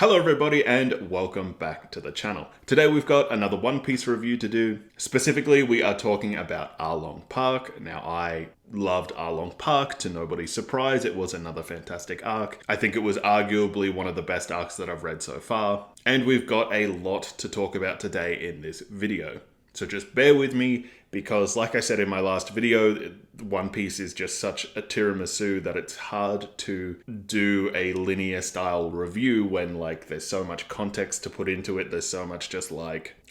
Hello everybody and welcome back to the channel. Today we've got another One Piece review to do. Specifically, we are talking about Arlong Park. Now, I loved Arlong Park, to nobody's surprise. It was another fantastic arc. I think it was arguably one of the best arcs that I've read so far. And we've got a lot to talk about today in this video. So just bear with me because, like I said in my last video, One Piece is just such a tiramisu that it's hard to do a linear style review when there's so much context to put into it. There's so much just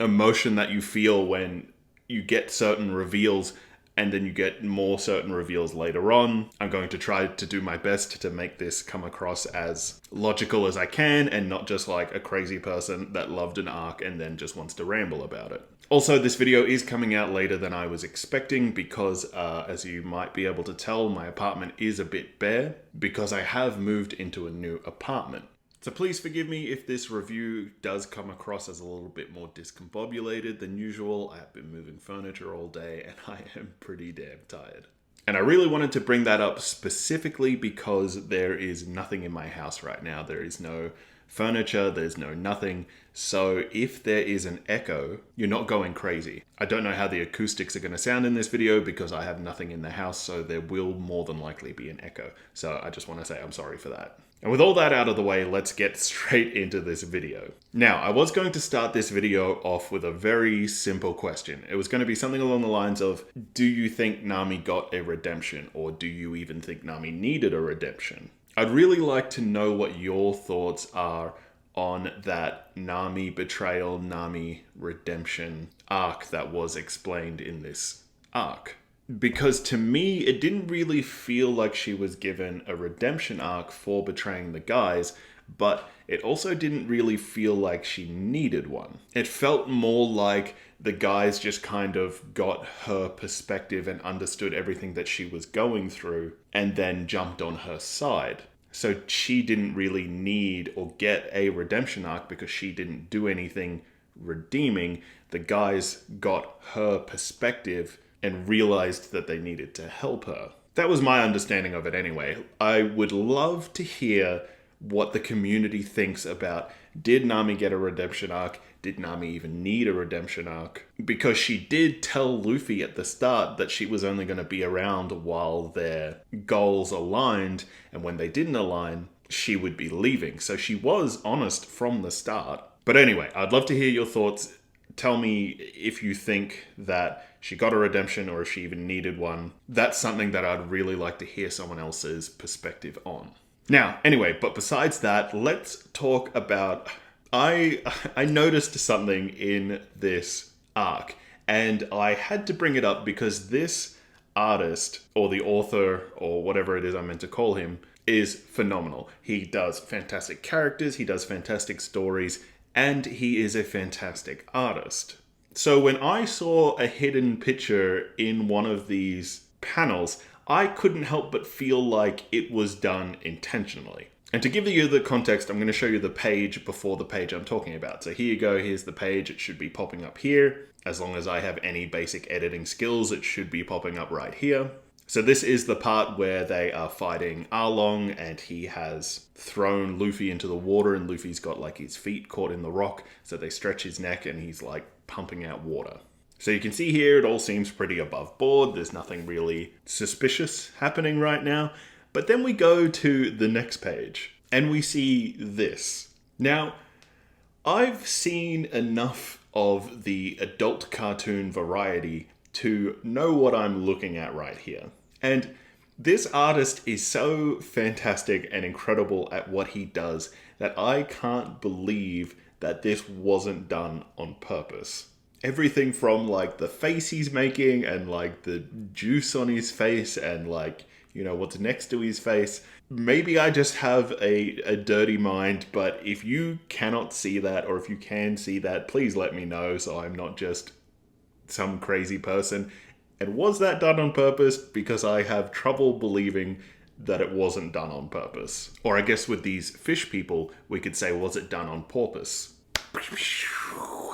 emotion that you feel when you get certain reveals and then you get more certain reveals later on. I'm going to try to do my best to make this come across as logical as I can and not just like a crazy person that loved an arc and then just wants to ramble about it. Also, this video is coming out later than I was expecting because, as you might be able to tell, my apartment is a bit bare because I have moved into a new apartment. So please forgive me if this review does come across as a little bit more discombobulated than usual. I have been moving furniture all day and I am pretty damn tired. And I really wanted to bring that up specifically because there is nothing in my house right now. There is no furniture, there's no nothing. So if there is an echo, you're not going crazy. I don't know how the acoustics are going to sound in this video because I have nothing in the house, so there will more than likely be an echo. So I just want to say I'm sorry for that. And with all that out of the way, let's get straight into this video. Now, I was going to start this video off with a very simple question. It was going to be something along the lines of, do you think Nami got a redemption? Or do you even think Nami needed a redemption? I'd really like to know what your thoughts are on that Nami betrayal, Nami redemption arc that was explained in this arc. Because to me, it didn't really feel like she was given a redemption arc for betraying the guys, but it also didn't really feel like she needed one. It felt more like the guys just kind of got her perspective and understood everything that she was going through and then jumped on her side. So she didn't really need or get a redemption arc because she didn't do anything redeeming. The guys got her perspective and realized that they needed to help her. That was my understanding of it anyway. I would love to hear what the community thinks about, did Nami get a redemption arc? Did Nami even need a redemption arc? Because she did tell Luffy at the start that she was only going to be around while their goals aligned, and when they didn't align, she would be leaving. So she was honest from the start. But anyway, I'd love to hear your thoughts. Tell me if you think that she got a redemption or if she even needed one. That's something that I'd really like to hear someone else's perspective on. Now, anyway, but besides that, let's talk about... I noticed something in this arc, and I had to bring it up because this artist, or the author, or whatever it is I'm meant to call him, is phenomenal. He does fantastic characters, he does fantastic stories, and he is a fantastic artist. So when I saw a hidden picture in one of these panels, I couldn't help but feel like it was done intentionally. And to give you the context, I'm going to show you the page before the page I'm talking about. So here you go, here's the page, it should be popping up here. As long as I have any basic editing skills, it should be popping up right here. So this is the part where they are fighting Arlong and he has thrown Luffy into the water and Luffy's got his feet caught in the rock. So they stretch his neck and he's pumping out water. So you can see here, it all seems pretty above board. There's nothing really suspicious happening right now. But then we go to the next page and we see this. Now, I've seen enough of the adult cartoon variety to know what I'm looking at right here. And this artist is so fantastic and incredible at what he does that I can't believe that this wasn't done on purpose. Everything from the face he's making and the juice on his face and what's next to his face. Maybe I just have a dirty mind, but if you cannot see that or if you can see that, please let me know so I'm not just some crazy person. And was that done on purpose? Because I have trouble believing that it wasn't done on purpose. Or I guess with these fish people, we could say, was it done on porpoise?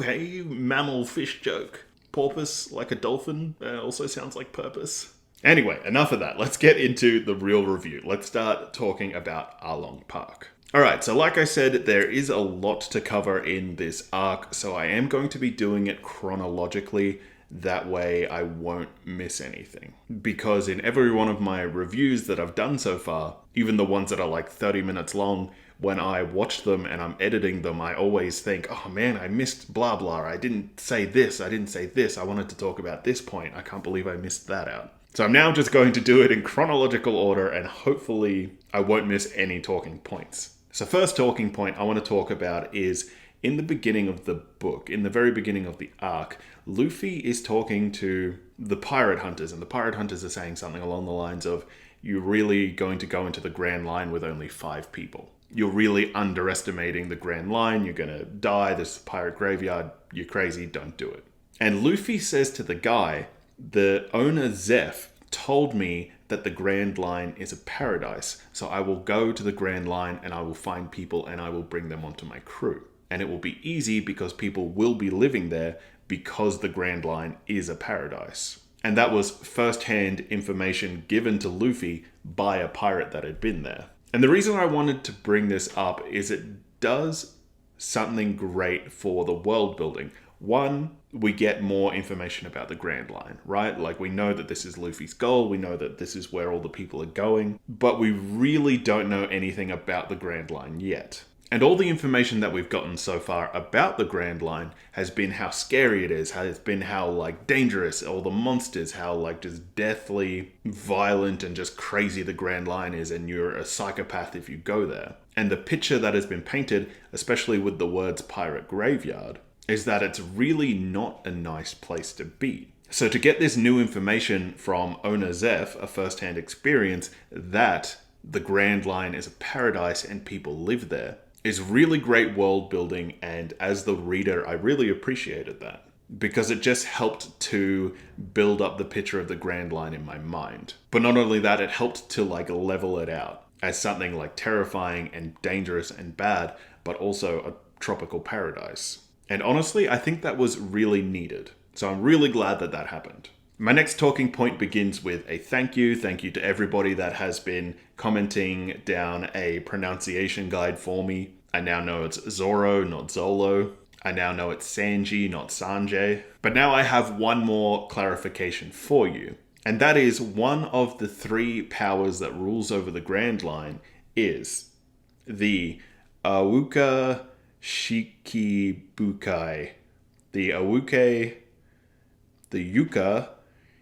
Hey, mammal fish joke. Porpoise, like a dolphin, also sounds like purpose. Anyway, enough of that. Let's get into the real review. Let's start talking about Arlong Park. Alright, so like I said, there is a lot to cover in this arc, so I am going to be doing it chronologically. That way I won't miss anything. Because in every one of my reviews that I've done so far, even the ones that are like 30 minutes long, when I watch them and I'm editing them, I always think, oh man, I missed blah blah, I didn't say this, I wanted to talk about this point, I can't believe I missed that out. So I'm now just going to do it in chronological order and hopefully I won't miss any talking points. So first talking point I want to talk about is in the beginning of the book, in the very beginning of the arc, Luffy is talking to the pirate hunters, and the pirate hunters are saying something along the lines of, you're really going to go into the Grand Line with only 5 people. You're really underestimating the Grand Line, you're going to die, this is a pirate graveyard, you're crazy, don't do it. And Luffy says to the guy, the owner Zeph told me that the Grand Line is a paradise, so I will go to the Grand Line and I will find people and I will bring them onto my crew. And it will be easy because people will be living there because the Grand Line is a paradise. And that was first-hand information given to Luffy by a pirate that had been there. And the reason I wanted to bring this up is it does something great for the world building. One, we get more information about the Grand Line, right? Like, we know that this is Luffy's goal, we know that this is where all the people are going, but we really don't know anything about the Grand Line yet. And all the information that we've gotten so far about the Grand Line has been how scary it is, has been how, like, dangerous, all the monsters, how, like, just deathly violent and just crazy the Grand Line is, and you're a psychopath if you go there. And the picture that has been painted, especially with the words Pirate Graveyard, is that it's really not a nice place to be. So to get this new information from owner Zeph, a first-hand experience, that the Grand Line is a paradise and people live there, is really great world building, and as the reader, I really appreciated that. Because it just helped to build up the picture of the Grand Line in my mind. But not only that, it helped to like level it out as something like terrifying and dangerous and bad, but also a tropical paradise. And honestly, I think that was really needed. So I'm really glad that that happened. My next talking point begins with a thank you. Thank you to everybody that has been commenting down a pronunciation guide for me. I now know it's Zoro, not Zolo. I now know it's Sanji, not Sanjay. But now I have one more clarification for you. And that is one of the 3 powers that rules over the Grand Line is the Awuka Shikibukai. The Awuke, the Yuka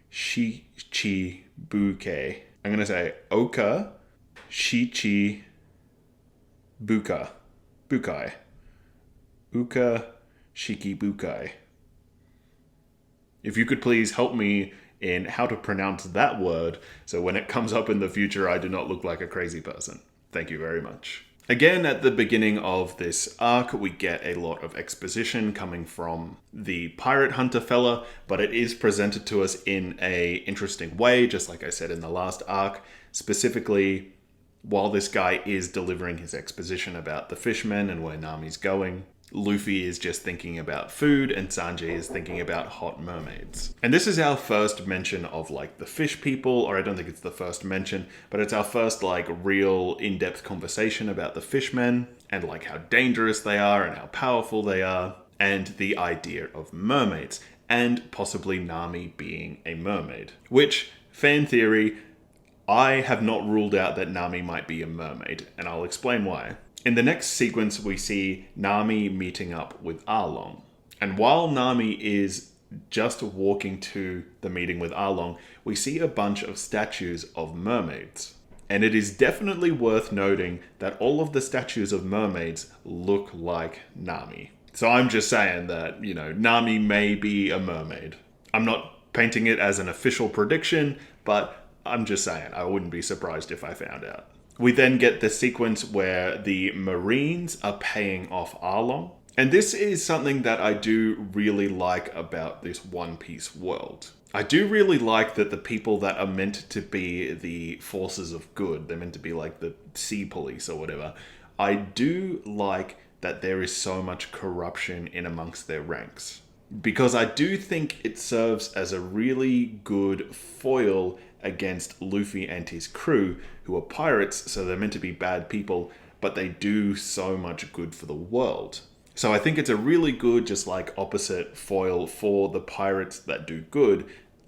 Shichibuke. I'm going to say Oka Shichibuka. Bukai. Uka Shikibukai. If you could please help me in how to pronounce that word, so when it comes up in the future, I do not look like a crazy person. Thank you very much. Again, at the beginning of this arc, we get a lot of exposition coming from the pirate hunter fella, but it is presented to us in a interesting way, just like I said in the last arc. Specifically, while this guy is delivering his exposition about the fishmen and where Nami's going, Luffy is just thinking about food and Sanji is thinking about hot mermaids. And this is our first mention of like the fish people, or I don't think it's the first mention, but it's our first like real in-depth conversation about the fishmen and like how dangerous they are and how powerful they are, and the idea of mermaids and possibly Nami being a mermaid. Which, fan theory, I have not ruled out that Nami might be a mermaid, and I'll explain why. In the next sequence, we see Nami meeting up with Arlong. And while Nami is just walking to the meeting with Arlong, we see a bunch of statues of mermaids. And it is definitely worth noting that all of the statues of mermaids look like Nami. So I'm just saying that, you know, Nami may be a mermaid. I'm not painting it as an official prediction, but I'm just saying, I wouldn't be surprised if I found out. We then get the sequence where the Marines are paying off Arlong. And this is something that I do really like about this One Piece world. I do really like that the people that are meant to be the forces of good, they're meant to be like the sea police or whatever, I do like that there is so much corruption in amongst their ranks. Because I do think it serves as a really good foil against Luffy and his crew, who are pirates, so they're meant to be bad people, but they do so much good for the world. So I think it's a really good, just like opposite foil for the pirates that do good.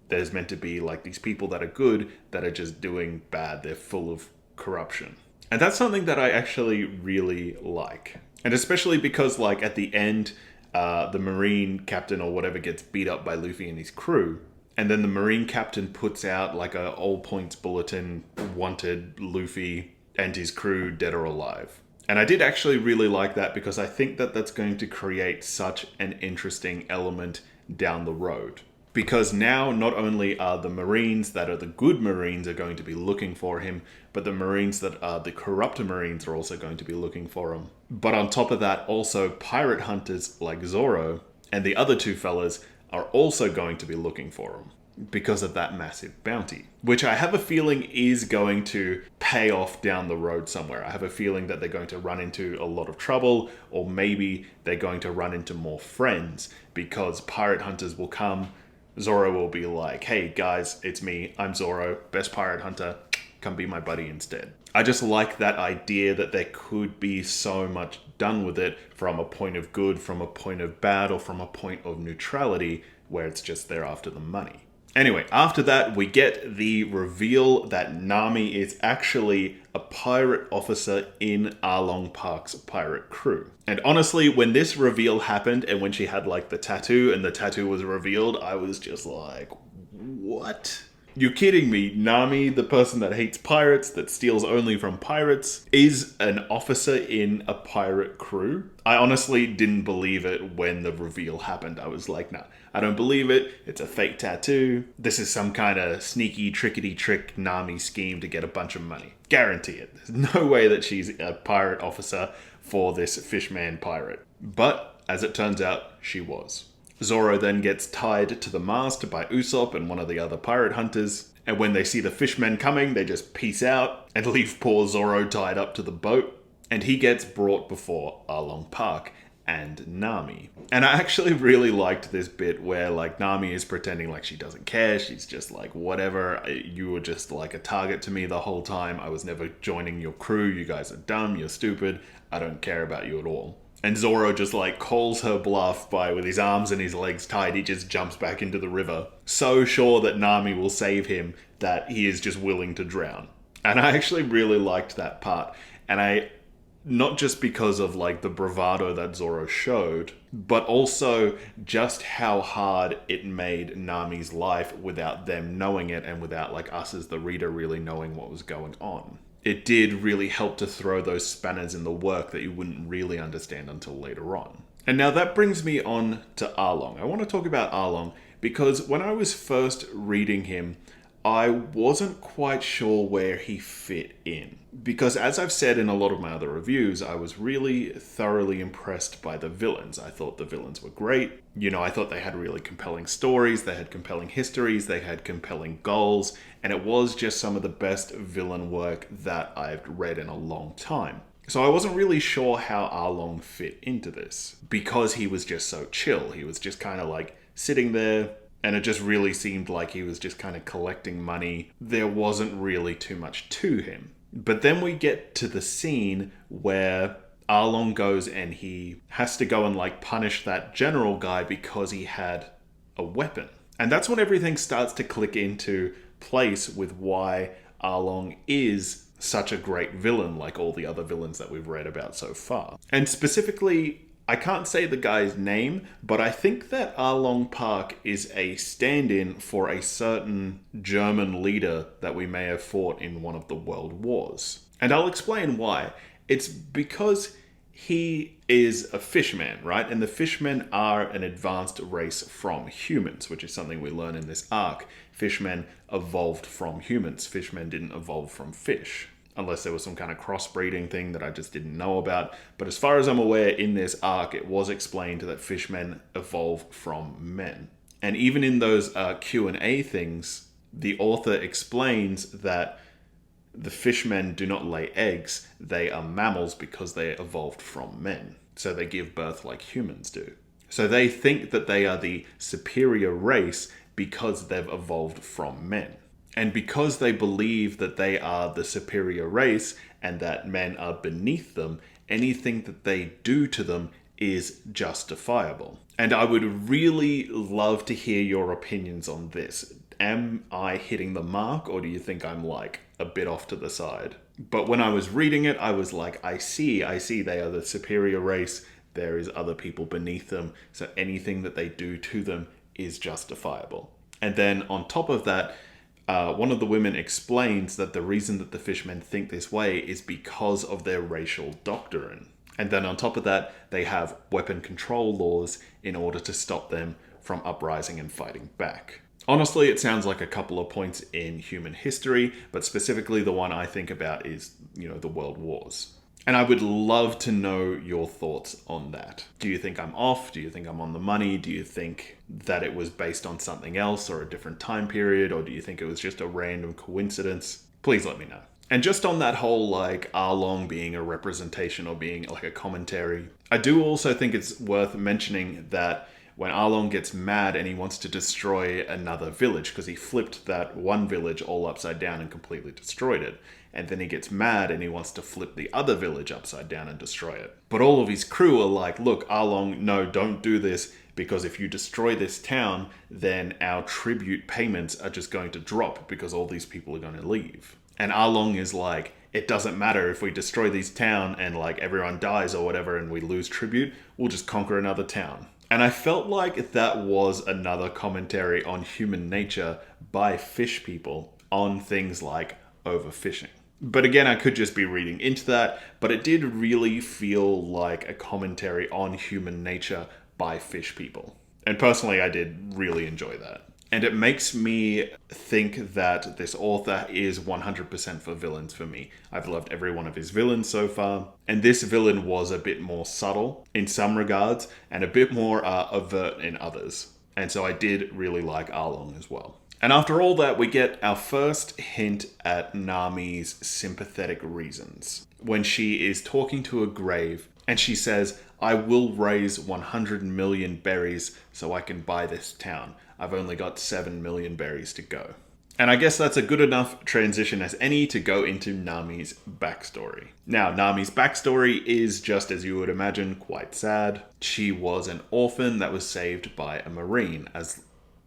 There's meant to be like these people that are good that are just doing bad. They're full of corruption. And that's something that I actually really like. And especially because like at the end, the Marine captain or whatever gets beat up by Luffy and his crew. And then the Marine captain puts out like a all points bulletin, wanted Luffy and his crew dead or alive. And I did actually really like that because I think that that's going to create such an interesting element down the road. Because now not only are the Marines that are the good Marines are going to be looking for him, but the Marines that are the corrupt Marines are also going to be looking for him. But on top of that, also pirate hunters like Zoro and the other two fellas are also going to be looking for him because of that massive bounty, which I have a feeling is going to pay off down the road somewhere. I have a feeling that they're going to run into a lot of trouble, or maybe they're going to run into more friends because pirate hunters will come. Zoro will be like, hey guys, it's me, I'm Zoro, best pirate hunter, come be my buddy instead. I just like that idea that there could be so much done with it from a point of good, from a point of bad, or from a point of neutrality where it's just there after the money. Anyway, after that, we get the reveal that Nami is actually a pirate officer in Arlong Park's pirate crew. And honestly, when this reveal happened and when she had like the tattoo and the tattoo was revealed, I was just like, what? You're kidding me. Nami, the person that hates pirates, that steals only from pirates, is an officer in a pirate crew? I honestly didn't believe it when the reveal happened. I was like, nah, I don't believe it. It's a fake tattoo. This is some kind of sneaky, trickety-trick Nami scheme to get a bunch of money. Guarantee it. There's no way that she's a pirate officer for this fishman pirate. But, as it turns out, she was. Zoro then gets tied to the mast by Usopp and one of the other pirate hunters, and when they see the fishmen coming, they just peace out and leave poor Zoro tied up to the boat, and he gets brought before Arlong Park and Nami. And I actually really liked this bit where like Nami is pretending like she doesn't care, she's just like, whatever, you were just like a target to me the whole time, I was never joining your crew, you guys are dumb, you're stupid, I don't care about you at all. And Zoro just like calls her bluff by, with his arms and his legs tied, he just jumps back into the river. So sure that Nami will save him that he is just willing to drown. And I actually really liked that part. And not just because of like the bravado that Zoro showed, but also just how hard it made Nami's life without them knowing it and without like us as the reader really knowing what was going on. It did really help to throw those spanners in the work that you wouldn't really understand until later on. And now that brings me on to Arlong. I want to talk about Arlong because when I was first reading him, I wasn't quite sure where he fit in. Because as I've said in a lot of my other reviews, I was really thoroughly impressed by the villains. I thought the villains were great. You know, I thought they had really compelling stories, they had compelling histories, they had compelling goals, and it was just some of the best villain work that I've read in a long time. So I wasn't really sure how Arlong fit into this, because he was just so chill. He was just kind of like sitting there, and it just really seemed like he was just kind of collecting money. There wasn't really too much to him. But then we get to the scene where Arlong goes and he has to go and like punish that general guy because he had a weapon. And that's when everything starts to click into place with why Arlong is such a great villain like all the other villains that we've read about so far. And specifically, I can't say the guy's name, but I think that Arlong Park is a stand-in for a certain German leader that we may have fought in one of the world wars. And I'll explain why. It's because he is a fishman, right? And the fishmen are an advanced race from humans, which is something we learn in this arc. Fishmen evolved from humans. Fishmen didn't evolve from fish. Unless there was some kind of crossbreeding thing that I just didn't know about. But as far as I'm aware, in this arc, it was explained that fishmen evolved from men. And even in those Q&A things, the author explains that the fishmen do not lay eggs. They are mammals because they evolved from men. So they give birth like humans do. So they think that they are the superior race because they've evolved from men. And because they believe that they are the superior race and that men are beneath them, anything that they do to them is justifiable. And I would really love to hear your opinions on this. Am I hitting the mark, or do you think I'm like a bit off to the side? But when I was reading it, I was like, I see they are the superior race. There is other people beneath them. So anything that they do to them is justifiable. And then on top of that, one of the women explains that the reason that the fishmen think this way is because of their racial doctrine. And then on top of that, they have weapon control laws in order to stop them from uprising and fighting back. Honestly, it sounds like a couple of points in human history, but specifically the one I think about is, the World Wars. And I would love to know your thoughts on that. Do you think I'm off? Do you think I'm on the money? Do you think that it was based on something else or a different time period? Or do you think it was just a random coincidence? Please let me know. And just on that whole, Arlong being a representation or being like a commentary, I do also think it's worth mentioning that when Arlong gets mad and he wants to destroy another village, because he flipped that one village all upside down and completely destroyed it. And then he gets mad and he wants to flip the other village upside down and destroy it. But all of his crew are like, look, Arlong, no, don't do this, because if you destroy this town, then our tribute payments are just going to drop because all these people are going to leave. And Arlong is like, it doesn't matter if we destroy this town and everyone dies or whatever and we lose tribute, we'll just conquer another town. And I felt like that was another commentary on human nature by fish people on things like overfishing. But again, I could just be reading into that, but it did really feel like a commentary on human nature by fish people. And personally, I did really enjoy that. And it makes me think that this author is 100% for villains for me. I've loved every one of his villains so far. And this villain was a bit more subtle in some regards and a bit more overt in others. And so I did really like Arlong as well. And after all that, we get our first hint at Nami's sympathetic reasons. When she is talking to a grave and she says, I will raise 100 million berries so I can buy this town. I've only got 7 million berries to go. And I guess that's a good enough transition as any to go into Nami's backstory. Now, Nami's backstory is, just as you would imagine, quite sad. She was an orphan that was saved by a marine, as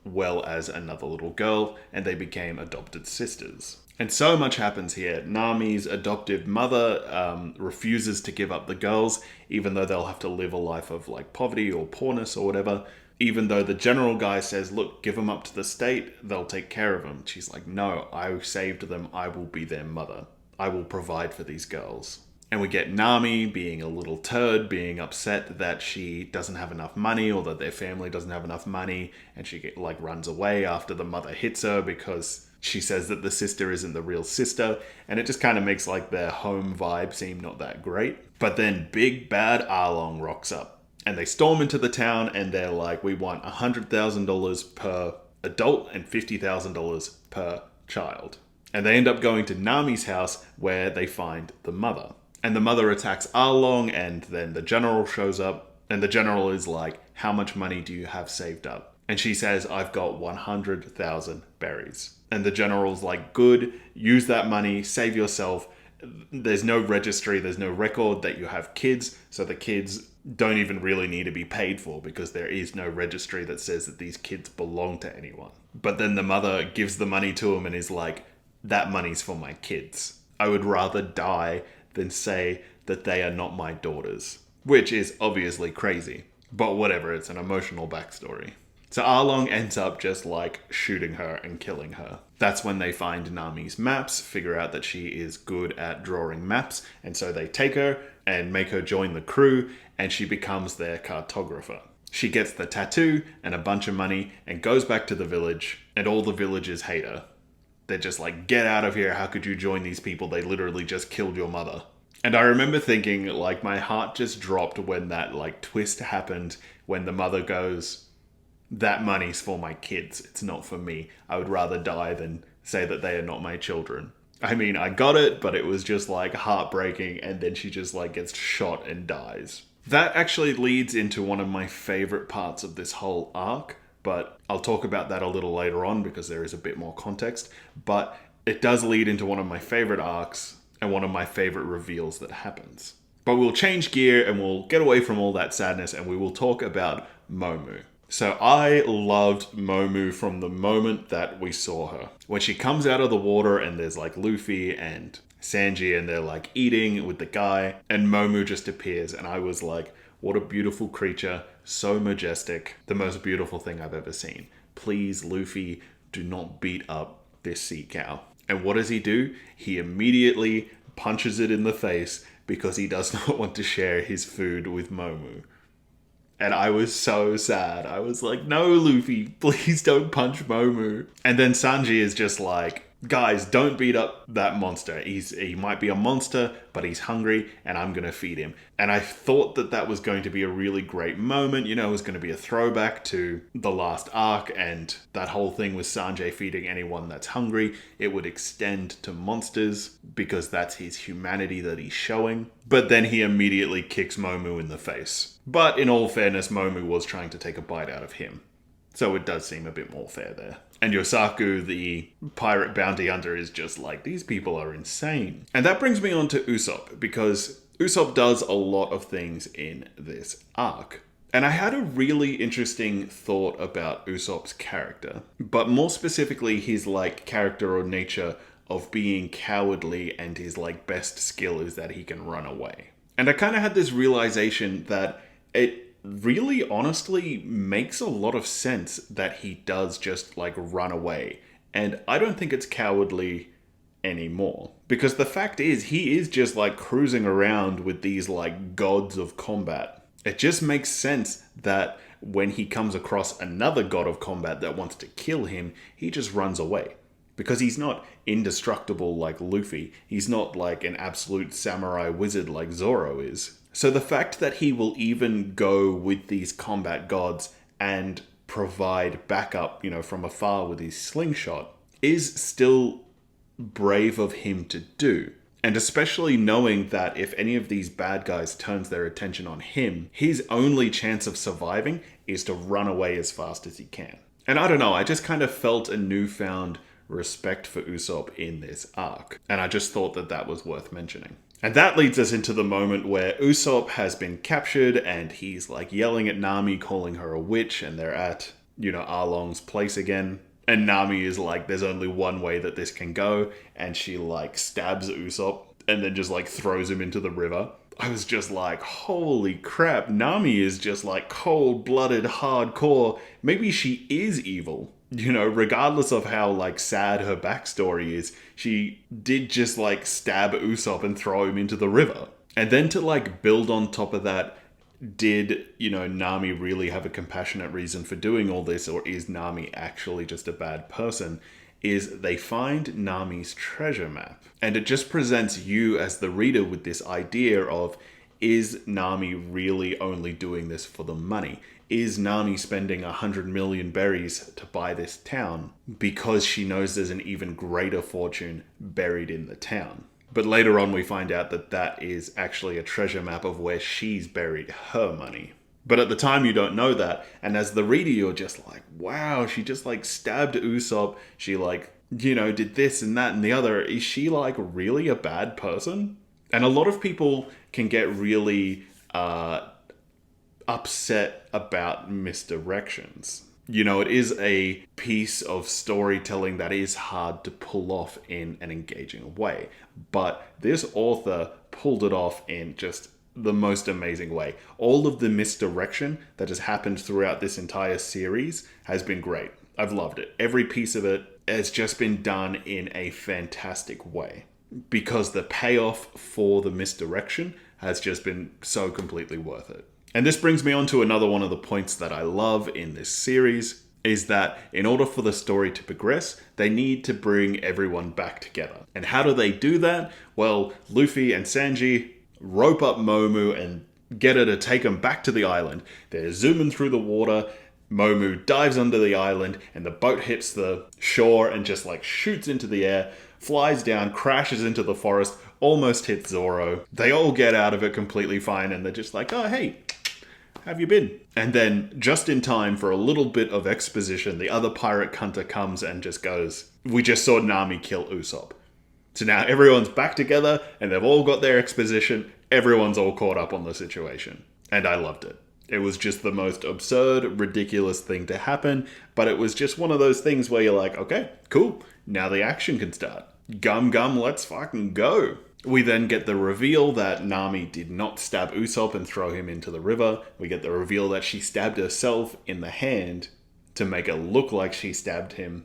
well as another little girl, and they became adopted sisters. And so much happens here. Nami's adoptive mother refuses to give up the girls, even though they'll have to live a life of poverty or poorness or whatever. Even though the general guy says, look, give them up to the state, they'll take care of them. She's like, no, I saved them. I will be their mother. I will provide for these girls. And we get Nami being a little turd, being upset that she doesn't have enough money or that their family doesn't have enough money. And she runs away after the mother hits her because she says that the sister isn't the real sister. And it just kind of makes their home vibe seem not that great. But then big bad Arlong rocks up. And they storm into the town and they're like, we want $100,000 per adult and $50,000 per child. And they end up going to Nami's house where they find the mother. And the mother attacks Arlong, and then the general shows up. And the general is like, how much money do you have saved up? And she says, I've got 100,000 berries. And the general's like, good, use that money, save yourself. There's no registry, there's no record that you have kids, so the kids don't even really need to be paid for because there is no registry that says that these kids belong to anyone. But then the mother gives the money to him and is like, that money's for my kids. I would rather die than say that they are not my daughters. Which is obviously crazy. But whatever, it's an emotional backstory. So Arlong ends up just shooting her and killing her. That's when they find Nami's maps, figure out that she is good at drawing maps, and so they take her and make her join the crew, and she becomes their cartographer. She gets the tattoo and a bunch of money and goes back to the village, and all the villagers hate her. They're just like, get out of here, how could you join these people? They literally just killed your mother. And I remember thinking, my heart just dropped when that twist happened, when the mother goes, that money's for my kids, it's not for me. I would rather die than say that they are not my children. I mean, I got it, but it was just heartbreaking, and then she just gets shot and dies. That actually leads into one of my favorite parts of this whole arc, but I'll talk about that a little later on because there is a bit more context. But it does lead into one of my favorite arcs and one of my favorite reveals that happens. But we'll change gear and we'll get away from all that sadness and we will talk about Momu. So I loved Momu from the moment that we saw her. When she comes out of the water and there's like Luffy and Sanji and they're like eating with the guy and Momu just appears and I was like, what a beautiful creature, so majestic, the most beautiful thing I've ever seen. Please, Luffy, do not beat up this sea cow. And what does he do? He immediately punches it in the face because he does not want to share his food with Momu. And I was so sad. I was like, no, Luffy, please don't punch Momu. And then Sanji is just like, guys, don't beat up that monster. He might be a monster, but he's hungry and I'm going to feed him. And I thought that that was going to be a really great moment. You know, it was going to be a throwback to the last arc and that whole thing with Sanjay feeding anyone that's hungry. It would extend to monsters because that's his humanity that he's showing. But then he immediately kicks Momu in the face. But in all fairness, Momu was trying to take a bite out of him. So it does seem a bit more fair there. And Yosaku, the pirate bounty hunter, is just like, these people are insane. And that brings me on to Usopp, because Usopp does a lot of things in this arc. And I had a really interesting thought about Usopp's character, but more specifically his like character or nature of being cowardly, and his like best skill is that he can run away. And I kind of had this realization that it really honestly makes a lot of sense that he does just like run away. And I don't think it's cowardly anymore. Because the fact is, he is just like cruising around with these like gods of combat. It just makes sense that when he comes across another god of combat that wants to kill him, he just runs away. Because he's not indestructible like Luffy. He's not like an absolute samurai wizard like Zoro is. So the fact that he will even go with these combat gods and provide backup, you know, from afar with his slingshot is still brave of him to do. And especially knowing that if any of these bad guys turns their attention on him, his only chance of surviving is to run away as fast as he can. And I don't know, I just kind of felt a newfound respect for Usopp in this arc. And I just thought that that was worth mentioning. And that leads us into the moment where Usopp has been captured and he's like yelling at Nami, calling her a witch, and they're at, you know, Arlong's place again. And Nami is like, there's only one way that this can go. And she like stabs Usopp and then just like throws him into the river. I was just like, holy crap, Nami is just like cold-blooded, hardcore. Maybe she is evil. You know, regardless of how, like, sad her backstory is, she did just, like, stab Usopp and throw him into the river. And then to, like, build on top of that, did, you know, Nami really have a compassionate reason for doing all this, or is Nami actually just a bad person? Is they find Nami's treasure map. And it just presents you as the reader with this idea of, is Nami really only doing this for the money? Is Nami spending 100 million berries to buy this town because she knows there's an even greater fortune buried in the town? But later on we find out that that is actually a treasure map of where she's buried her money. But at the time you don't know that, and as the reader you're just like, wow, she just like stabbed Usopp, she like, you know, did this and that and the other. Is she like really a bad person? And a lot of people can get really upset about misdirections. You know, it is a piece of storytelling that is hard to pull off in an engaging way. But this author pulled it off in just the most amazing way. All of the misdirection that has happened throughout this entire series has been great. I've loved it. Every piece of it has just been done in a fantastic way. Because the payoff for the misdirection has just been so completely worth it. And this brings me on to another one of the points that I love in this series, is that in order for the story to progress, they need to bring everyone back together. And how do they do that? Well, Luffy and Sanji rope up Momu and get her to take them back to the island. They're zooming through the water. Momu dives under the island and the boat hits the shore and just like shoots into the air, flies down, crashes into the forest, almost hits Zoro. They all get out of it completely fine and they're just like, oh, hey, have you been? And then, just in time for a little bit of exposition, the other pirate hunter comes and just goes, we just saw Nami kill Usopp. So now everyone's back together, and they've all got their exposition. Everyone's all caught up on the situation. And I loved it. It was just the most absurd, ridiculous thing to happen, but it was just one of those things where you're like, okay, cool, now the action can start. Gum, let's fucking go. We then get the reveal that Nami did not stab Usopp and throw him into the river. We get the reveal that she stabbed herself in the hand to make it look like she stabbed him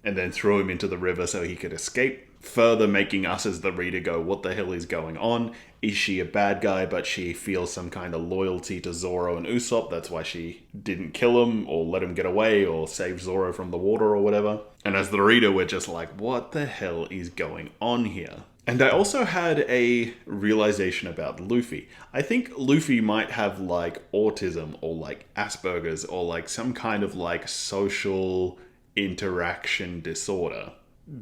and then threw him into the river so he could escape. Further making us as the reader go, what the hell is going on? Is she a bad guy, but she feels some kind of loyalty to Zoro and Usopp? That's why she didn't kill him or let him get away or save Zoro from the water or whatever. And as the reader, we're just like, what the hell is going on here? And I also had a realization about Luffy. I think Luffy might have like autism or like Asperger's or like some kind of like social interaction disorder.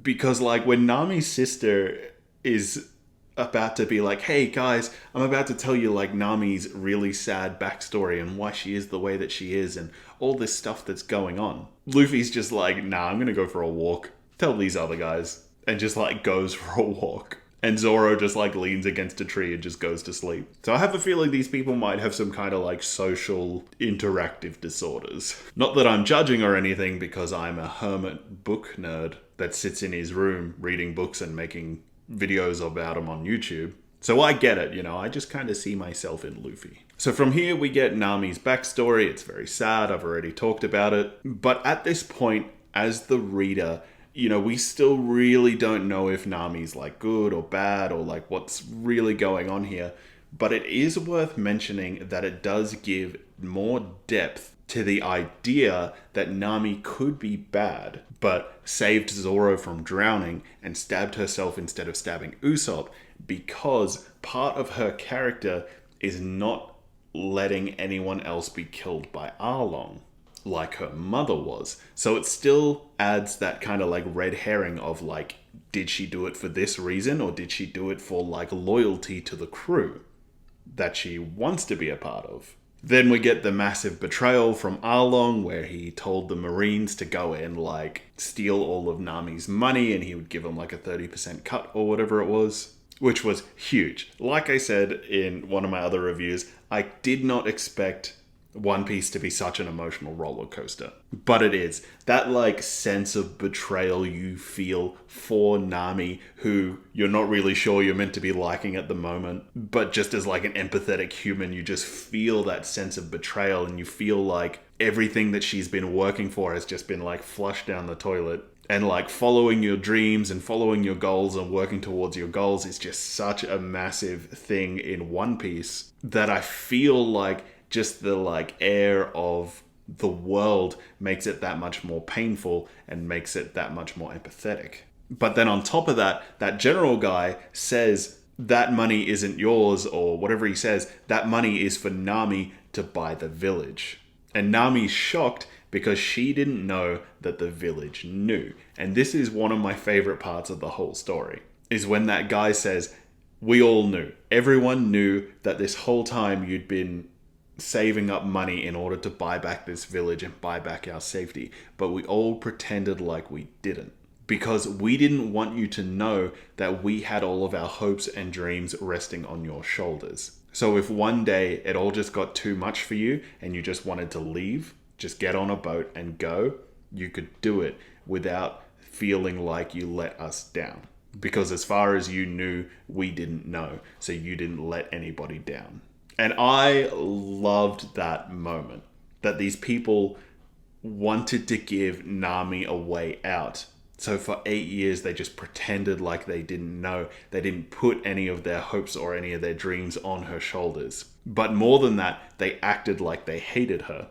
Because like when Nami's sister is about to be like, hey guys, I'm about to tell you like Nami's really sad backstory and why she is the way that she is and all this stuff that's going on. Luffy's just like, nah, I'm gonna go for a walk. Tell these other guys. And just like goes for a walk. And Zoro just like leans against a tree and just goes to sleep. So I have a feeling these people might have some kind of like social interactive disorders. Not that I'm judging or anything, because I'm a hermit book nerd that sits in his room reading books and making videos about them on YouTube. So I get it, you know, I just kind of see myself in Luffy. So from here we get Nami's backstory. It's very sad, I've already talked about it. But at this point, as the reader, you know, we still really don't know if Nami's like good or bad or like what's really going on here. But it is worth mentioning that it does give more depth to the idea that Nami could be bad, but saved Zoro from drowning and stabbed herself instead of stabbing Usopp, because part of her character is not letting anyone else be killed by Arlong, like her mother was. So it still adds that kind of like red herring of like, did she do it for this reason, or did she do it for like loyalty to the crew that she wants to be a part of? Then we get the massive betrayal from Arlong, where he told the Marines to go and like steal all of Nami's money and he would give them like a 30% cut or whatever it was, which was huge. Like I said in one of my other reviews, I did not expect One Piece to be such an emotional roller coaster, but it is. That like sense of betrayal you feel for Nami, who you're not really sure you're meant to be liking at the moment, but just as like an empathetic human, you just feel that sense of betrayal, and you feel like everything that she's been working for has just been like flushed down the toilet. And like following your dreams and following your goals and working towards your goals is just such a massive thing in One Piece that I feel like just the like air of the world makes it that much more painful and makes it that much more empathetic. But then on top of that, that general guy says that money isn't yours, or whatever he says, that money is for Nami to buy the village. And Nami's shocked because she didn't know that the village knew. And this is one of my favorite parts of the whole story, is when that guy says, we all knew. Everyone knew that this whole time you'd been saving up money in order to buy back this village and buy back our safety, but we all pretended like we didn't, because we didn't want you to know that we had all of our hopes and dreams resting on your shoulders. So if one day it all just got too much for you and you just wanted to leave, just get on a boat and go, you could do it without feeling like you let us down, because as far as you knew, we didn't know, so you didn't let anybody down. And I loved that moment, that these people wanted to give Nami a way out. So for 8 years, they just pretended like they didn't know. They didn't put any of their hopes or any of their dreams on her shoulders. But more than that, they acted like they hated her,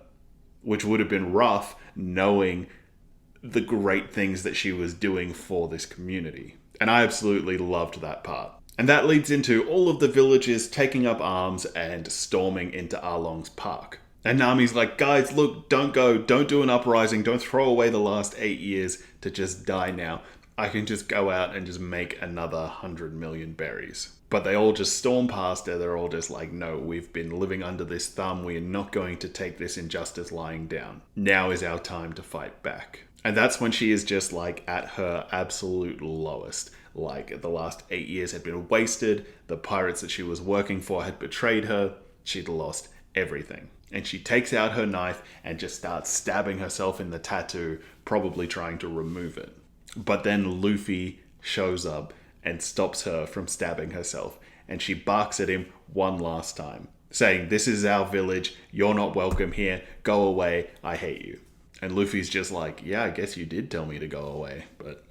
which would have been rough knowing the great things that she was doing for this community. And I absolutely loved that part. And that leads into all of the villagers taking up arms and storming into Arlong's park. And Nami's like, guys, look, don't go, don't do an uprising, don't throw away the last 8 years to just die now. I can just go out and just make another 100 million berries. But they all just storm past her. They're all just like, no, we've been living under this thumb. We are not going to take this injustice lying down. Now is our time to fight back. And that's when she is just like at her absolute lowest. Like the last 8 years had been wasted. The pirates that she was working for had betrayed her. She'd lost everything. And she takes out her knife and just starts stabbing herself in the tattoo, probably trying to remove it. But then Luffy shows up and stops her from stabbing herself. And she barks at him one last time, saying, "This is our village. You're not welcome here. Go away. I hate you." And Luffy's just like, "Yeah, I guess you did tell me to go away, but,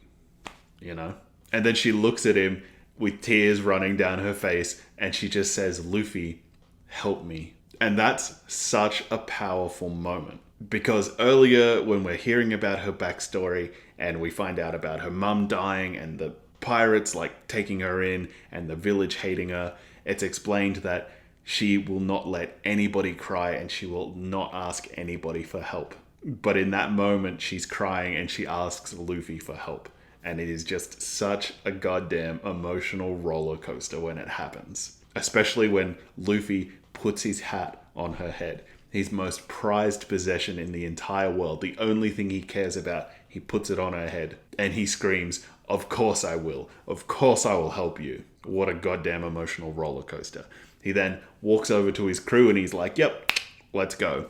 you know." And then she looks at him with tears running down her face, and she just says, "Luffy, help me." And that's such a powerful moment. Because earlier, when we're hearing about her backstory, and we find out about her mum dying, and the pirates like taking her in, and the village hating her, it's explained that she will not let anybody cry, and she will not ask anybody for help. But in that moment, she's crying, and she asks Luffy for help. And it is just such a goddamn emotional roller coaster when it happens. Especially when Luffy puts his hat on her head. His most prized possession in the entire world. The only thing he cares about, he puts it on her head. And he screams, "Of course I will. Of course I will help you." What a goddamn emotional roller coaster. He then walks over to his crew and he's like, "Yep, let's go."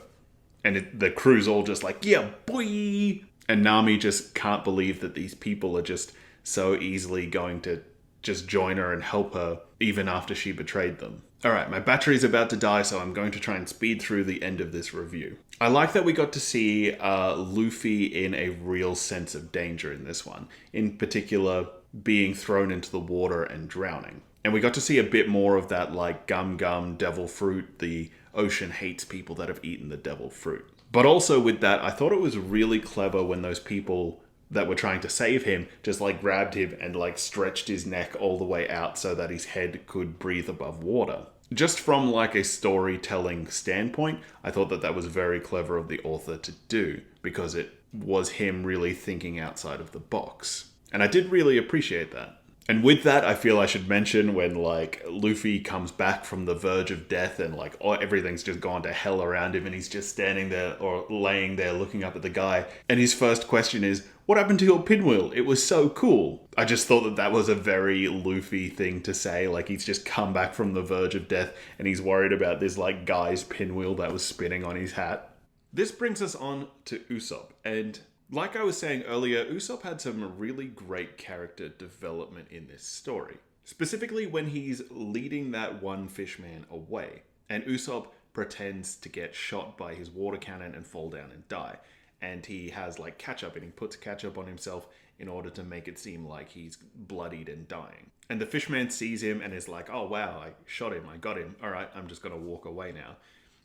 And the crew's all just like, "Yeah, boy." And Nami just can't believe that these people are just so easily going to just join her and help her, even after she betrayed them. Alright, my battery's about to die, so I'm going to try and speed through the end of this review. I like that we got to see Luffy in a real sense of danger in this one. In particular, being thrown into the water and drowning. And we got to see a bit more of that, like, gum gum, devil fruit. The ocean hates people that have eaten the devil fruit. But also with that, I thought it was really clever when those people that were trying to save him just like grabbed him and like stretched his neck all the way out so that his head could breathe above water. Just from like a storytelling standpoint, I thought that that was very clever of the author to do, because it was him really thinking outside of the box. And I did really appreciate that. And with that, I feel I should mention when like Luffy comes back from the verge of death and like everything's just gone to hell around him, and he's just standing there or laying there looking up at the guy. And his first question is, "What happened to your pinwheel? It was so cool." I just thought that that was a very Luffy thing to say. Like, he's just come back from the verge of death and he's worried about this like guy's pinwheel that was spinning on his hat. This brings us on to Usopp, and like I was saying earlier, Usopp had some really great character development in this story. Specifically when he's leading that one fishman away, and Usopp pretends to get shot by his water cannon and fall down and die. And he has like ketchup, and he puts ketchup on himself in order to make it seem like he's bloodied and dying. And the fishman sees him and is like, "Oh wow, I shot him, I got him. Alright, I'm just gonna walk away now."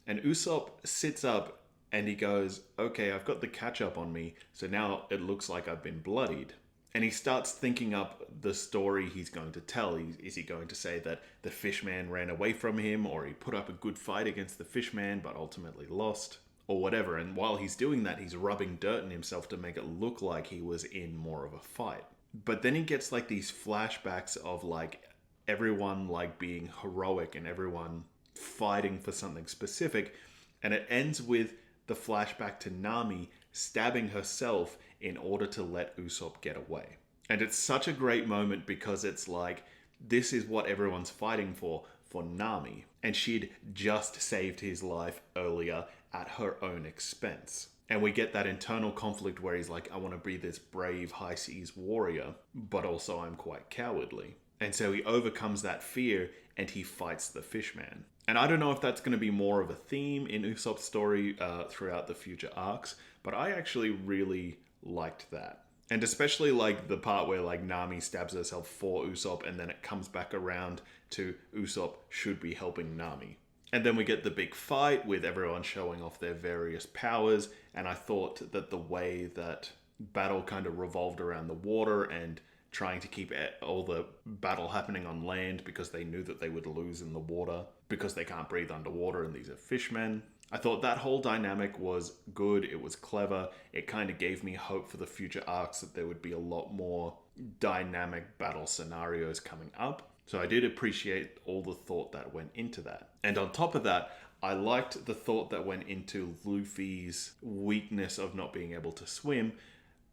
And Usopp sits up and he goes, "Okay, I've got the ketchup on me, so now it looks like I've been bloodied." And he starts thinking up the story he's going to tell. Is he going to say that the fishman ran away from him, or he put up a good fight against the fishman but ultimately lost, or whatever? And while he's doing that, he's rubbing dirt in himself to make it look like he was in more of a fight. But then he gets like these flashbacks of like everyone like being heroic and everyone fighting for something specific, and it ends with the flashback to Nami stabbing herself in order to let Usopp get away. And it's such a great moment because it's like, this is what everyone's fighting for Nami. And she'd just saved his life earlier at her own expense. And we get that internal conflict where he's like, "I want to be this brave high seas warrior, but also I'm quite cowardly." And so he overcomes that fear and he fights the fishman. And I don't know if that's going to be more of a theme in Usopp's story throughout the future arcs, but I actually really liked that. And especially like the part where like Nami stabs herself for Usopp, and then it comes back around to Usopp should be helping Nami. And then we get the big fight with everyone showing off their various powers, and I thought that the way that battle kind of revolved around the water and trying to keep all the battle happening on land because they knew that they would lose in the water because they can't breathe underwater and these are fishmen. I thought that whole dynamic was good. It was clever. It kind of gave me hope for the future arcs that there would be a lot more dynamic battle scenarios coming up. So I did appreciate all the thought that went into that. And on top of that, I liked the thought that went into Luffy's weakness of not being able to swim,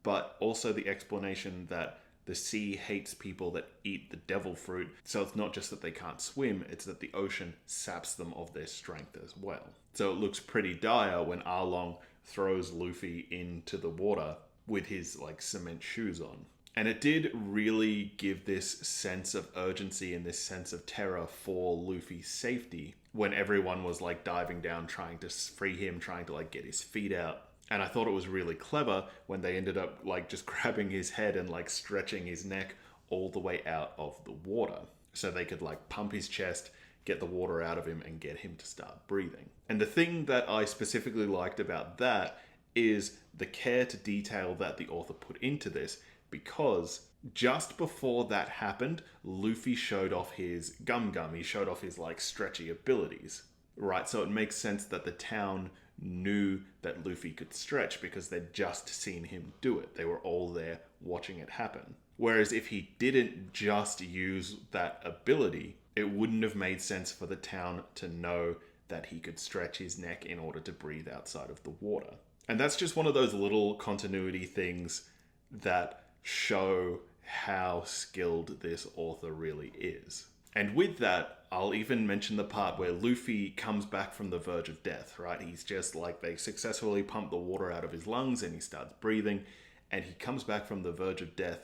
but also the explanation that the sea hates people that eat the devil fruit. So it's not just that they can't swim, it's that the ocean saps them of their strength as well. So it looks pretty dire when Arlong throws Luffy into the water with his like cement shoes on. And it did really give this sense of urgency and this sense of terror for Luffy's safety when everyone was like diving down, trying to free him, trying to like get his feet out. And I thought it was really clever when they ended up like just grabbing his head and like stretching his neck all the way out of the water so they could like pump his chest, get the water out of him and get him to start breathing. And the thing that I specifically liked about that is the care to detail that the author put into this, because just before that happened, Luffy showed off his gum. He showed off his like stretchy abilities, right? So it makes sense that the town knew that Luffy could stretch because they'd just seen him do it. They were all there watching it happen. Whereas if he didn't just use that ability, it wouldn't have made sense for the town to know that he could stretch his neck in order to breathe outside of the water. And that's just one of those little continuity things that show how skilled this author really is. And with that, I'll even mention the part where Luffy comes back from the verge of death, right? He's just like, they successfully pump the water out of his lungs and he starts breathing, and he comes back from the verge of death.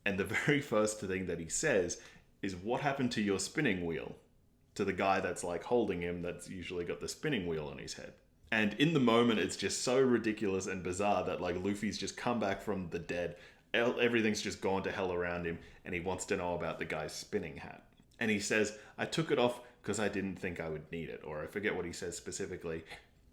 And the very first thing that he says is, "What happened to your spinning wheel?" to the guy that's like holding him, that's usually got the spinning wheel on his head. And in the moment, it's just so ridiculous and bizarre that like Luffy's just come back from the dead. Everything's just gone to hell around him, and he wants to know about the guy's spinning hat. And he says, "I took it off because I didn't think I would need it," or I forget what he says specifically.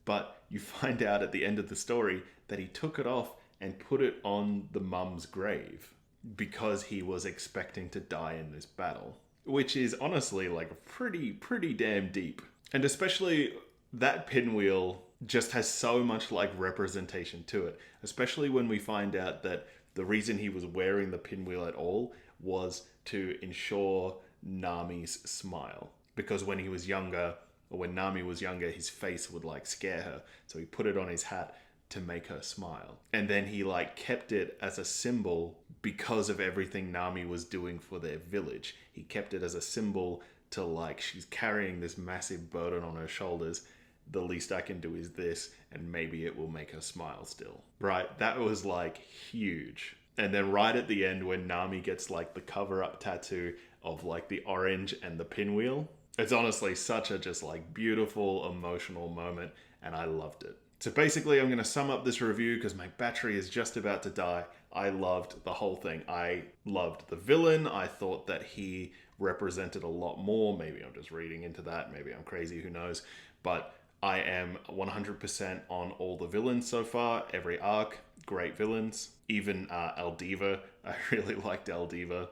But you find out at the end of the story that he took it off and put it on the mum's grave because he was expecting to die in this battle. Which is honestly like pretty damn deep. And especially that pinwheel just has so much like representation to it. Especially when we find out that the reason he was wearing the pinwheel at all was to ensure Nami's smile. Because when he was younger, or when Nami was younger, his face would like scare her. So he put it on his hat to make her smile. And then he like kept it as a symbol because of everything Nami was doing for their village. He kept it as a symbol to like, she's carrying this massive burden on her shoulders. The least I can do is this, and maybe it will make her smile still. Right? That was like huge. And then right at the end when Nami gets like the cover-up tattoo of like the orange and the pinwheel, it's honestly such a just like beautiful emotional moment, and I loved it. So basically I'm going to sum up this review because my battery is just about to die. I loved the whole thing. I loved the villain. I thought that he represented a lot more. Maybe I'm just reading into that. Maybe I'm crazy, who knows. But I am 100% on all the villains so far. Every arc, great villains. Even Aldiva. I really liked Aldiva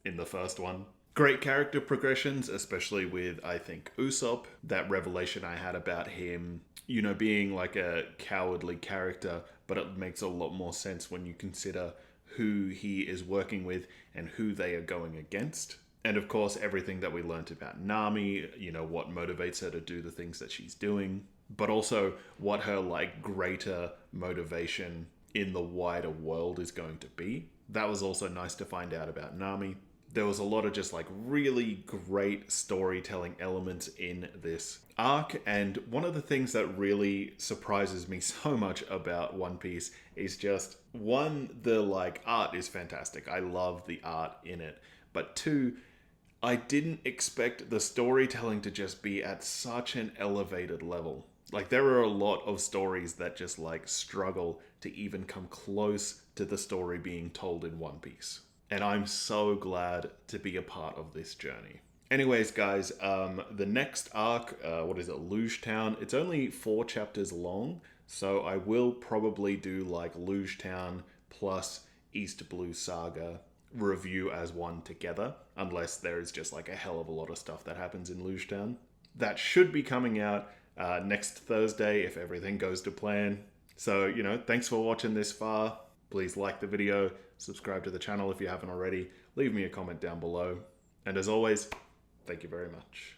in the first one. Great character progressions, especially with, I think, Usopp. That revelation I had about him, you know, being like a cowardly character, but it makes a lot more sense when you consider who he is working with and who they are going against. And of course, everything that we learnt about Nami, you know, what motivates her to do the things that she's doing, but also what her like greater motivation in the wider world is going to be. That was also nice to find out about Nami. There was a lot of just like really great storytelling elements in this arc. And one of the things that really surprises me so much about One Piece is just, one, the like art is fantastic. I love the art in it. But two, I didn't expect the storytelling to just be at such an elevated level. Like, there are a lot of stories that just like struggle to even come close to the story being told in One Piece. And I'm so glad to be a part of this journey. Anyways, guys, the next arc, Luge Town, it's only 4 chapters long. So I will probably do like Luge Town plus East Blue Saga review as one together. Unless there is just like a hell of a lot of stuff that happens in Luge Town. That should be coming out next Thursday if everything goes to plan. So, you know, thanks for watching this far. Please like the video, subscribe to the channel if you haven't already, leave me a comment down below. And as always, thank you very much.